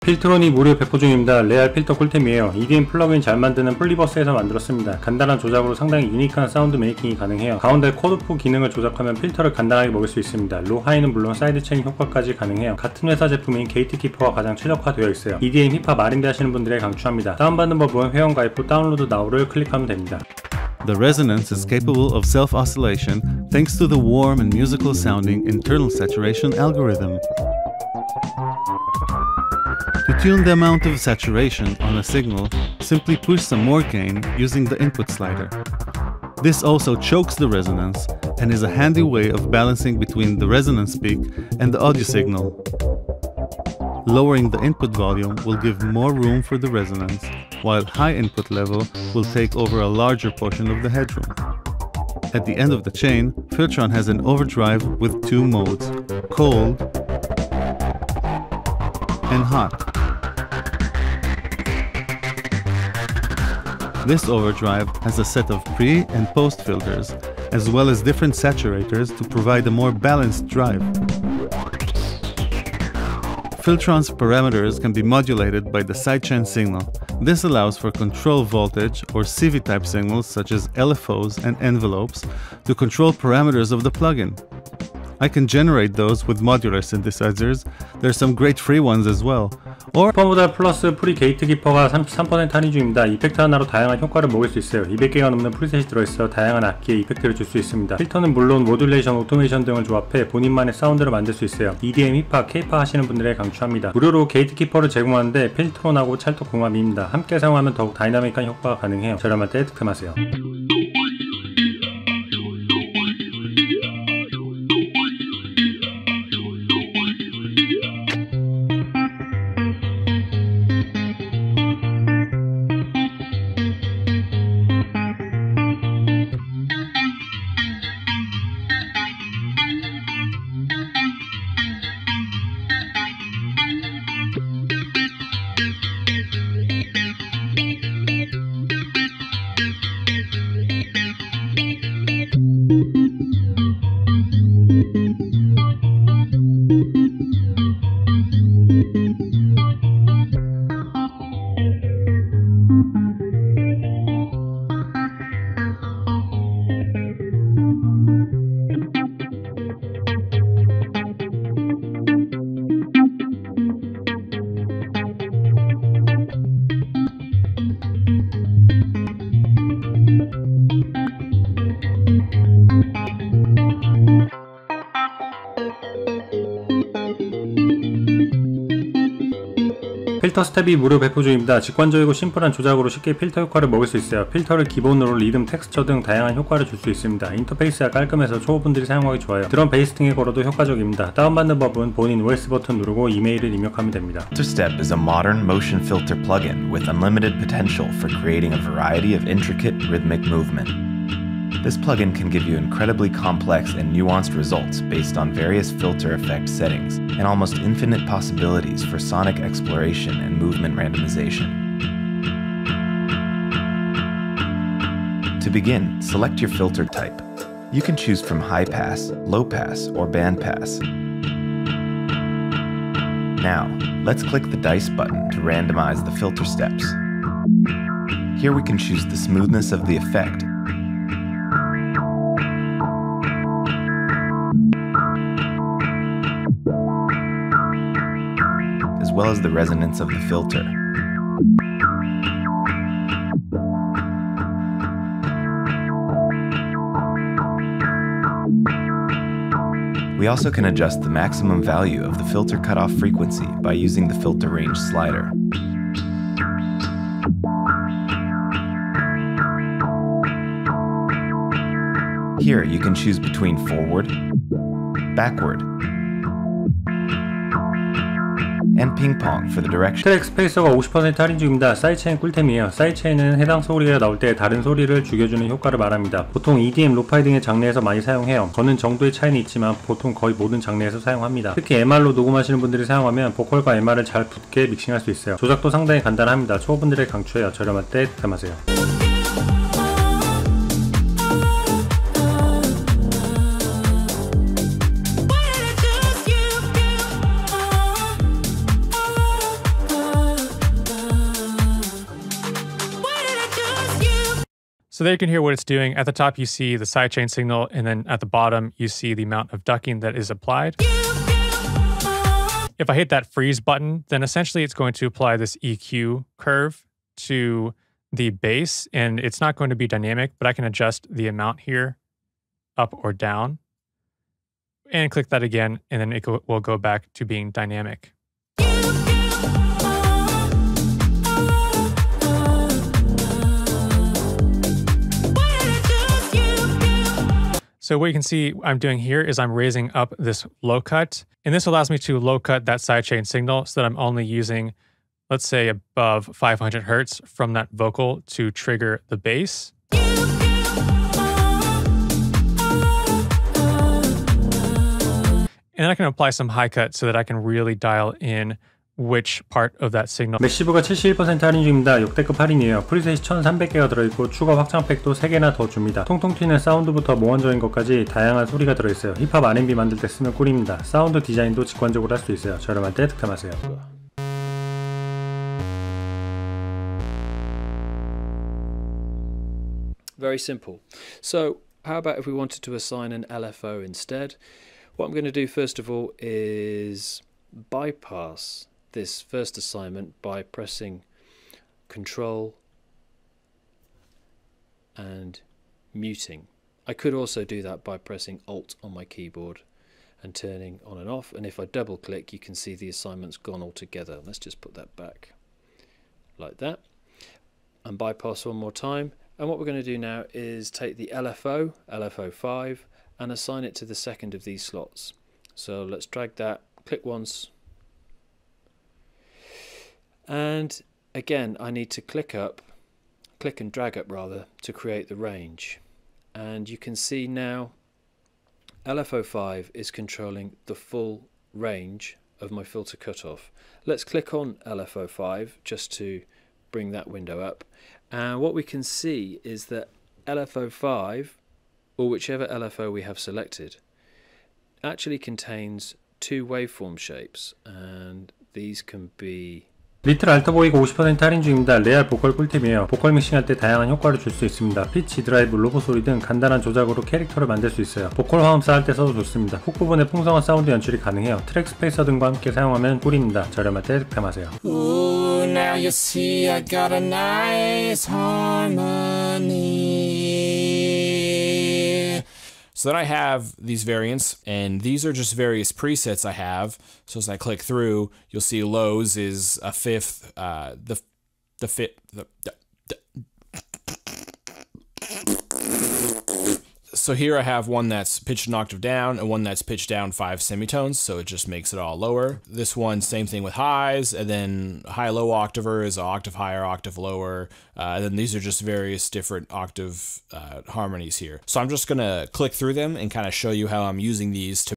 필트론이 무료 배포 중입니다. 레알 필터 꿀템이에요. EDM 플러그인 잘 만드는 플리버스에서 만들었습니다. 간단한 조작으로 상당히 유니크한 사운드 메이킹이 가능해요. 가운데 쿼드포 기능을 조작하면 필터를 간단하게 먹일 수 있습니다. 로 하이는 물론 사이드 체인 효과까지 가능해요. 같은 회사 제품인 게이트키퍼와 가장 최적화되어 있어요. EDM 힙합 R&B 하시는 분들에 강추합니다. 다운받는 법은 회원가입 후 다운로드 나우를 클릭하면 됩니다. The resonance is capable of self-oscillation thanks to the warm and musical sounding internal saturation algorithm. To tune the amount of saturation on a signal, simply push some more gain using the input slider. This also chokes the resonance and is a handy way of balancing between the resonance peak and the audio signal. Lowering the input volume will give more room for the resonance, while high input level will take over a larger portion of the headroom. At the end of the chain, Filtron has an overdrive with two modes, cold and hot. This overdrive has a set of pre- and post filters, as well as different saturators to provide a more balanced drive. Filtron's parameters can be modulated by the sidechain signal. This allows for control voltage or CV-type signals such as LFOs and envelopes to control parameters of the plugin. I can generate those with modular synthesizers. There's some great free ones as well. Or 슈퍼모달 플러스 프리 게이트키퍼가 33% 할인 중입니다. 이펙트 하나로 다양한 효과를 먹을 수 있어요. 200개가 넘는 프리셋이 들어있어 다양한 악기에 이펙트를 줄 수 있습니다. 필터는 물론 모듈레이션, 오토메이션 등을 조합해 본인만의 사운드를 만들 수 있어요. EDM, 힙합, K-팝 하시는 분들에 강추합니다. 무료로 게이트키퍼를 제공하는데 필트론하고 찰떡궁합입니다. 함께 사용하면 더욱 다이나믹한 효과가 가능해요. 저렴할 때 득템하세요. 필터스텝이 무료 배포 중입니다. 직관적이고 심플한 조작으로 쉽게 필터 효과를 먹을 수 있어요. 필터를 기본으로 리듬, 텍스처 등 다양한 효과를 줄 수 있습니다. 인터페이스가 깔끔해서 초보분들이 사용하기 좋아요. 드럼, 베이스 등에 걸어도 효과적입니다. 다운받는 법은 본인 OS 버튼 누르고 이메일을 입력하면 됩니다. Filterstep is a modern motion filter plugin with unlimited potential for creating a variety of intricate rhythmic movement. This plugin can give you incredibly complex and nuanced results based on various filter effect settings and almost infinite possibilities for sonic exploration and movement randomization. To begin, select your filter type. You can choose from high pass, low pass, or band pass. Now, let's click the dice button to randomize the filter steps. Here we can choose the smoothness of the effect, as well as the resonance of the filter. We also can adjust the maximum value of the filter cutoff frequency by using the filter range slider. Here you can choose between forward, backward, and ping-pong for the direction. 트랙스페이서가 50% 할인 중입니다. 사이드체인 꿀템이에요. 사이드체인은 해당 소리가 나올 때 다른 소리를 죽여주는 효과를 말합니다. 보통 EDM, 로파이 등의 장르에서 많이 사용해요. 거는 정도의 차이는 있지만 보통 거의 모든 장르에서 사용합니다. 특히 MR로 녹음하시는 분들이 사용하면 보컬과 MR을 잘 붙게 믹싱할 수 있어요. 조작도 상당히 간단합니다. 초보분들의 강추해요. 저렴할 때 득템하세요. So there you can hear what it's doing. At the top, you see the sidechain signal, and then at the bottom, you see the amount of ducking that is applied. If I hit that freeze button, then essentially it's going to apply this EQ curve to the bass, and it's not going to be dynamic, but I can adjust the amount here up or down, and click that again, and then it will go back to being dynamic. So what you can see I'm doing here is I'm raising up this low cut, and this allows me to low cut that sidechain signal so that I'm only using, let's say, above 500 Hertz from that vocal to trigger the bass. And I can apply some high cut so that I can really dial in which part of that signal. 매시브가 71% 할인 중입니다. 역대급 할인이에요. 프리셋이 1300개가 들어있고 추가 확장팩도 3개나 더 줍니다. 통통 튀는 사운드부터 몽환적인 것까지 다양한 소리가 들어있어요. 힙합 R&B 만들 때 쓰면 꿀입니다. 사운드 디자인도 직관적으로 할 수 있어요. 저렴할 때 득템하세요. Very simple. So how about if we wanted to assign an LFO instead? What I'm going to do first of all is bypass this first assignment by pressing Control and muting. I could also do that by pressing Alt on my keyboard and turning on and off, and if I double click you can see the assignment's gone altogether. Let's just put that back like that and bypass one more time. And what we're going to do now is take the LFO, LFO5, and assign it to the second of these slots. So let's drag that, click once, and again I need to click and drag up rather, to create the range. And you can see now LFO5 is controlling the full range of my filter cutoff. Let's click on LFO5 just to bring that window up, and what we can see is that LFO5, or whichever LFO we have selected, actually contains two waveform shapes, and these can be 리틀 알터보이가 50% 할인 중입니다. 레알 보컬 꿀팁이에요. 보컬 믹싱할 때 다양한 효과를 줄 수 있습니다. 피치, 드라이브, 로보 소리 등 간단한 조작으로 캐릭터를 만들 수 있어요. 보컬 화음 쌓을 때 써도 좋습니다. 훅 부분에 풍성한 사운드 연출이 가능해요. 트랙스페이서 등과 함께 사용하면 꿀입니다. 저렴할 때 득템하세요. Ooh, now you see I got a nice harmony. So then I have these variants, and these are just various presets I have. So as I click through, you'll see lows is a fifth, So here I have one that's pitched an octave down and one that's pitched down 5 semitones, so it just makes it all lower. This one, same thing with highs, and then high-low octaver is an octave higher, octave lower, and then these are just various different octave harmonies here. So I'm just gonna click through them and kind of show you how I'm using these to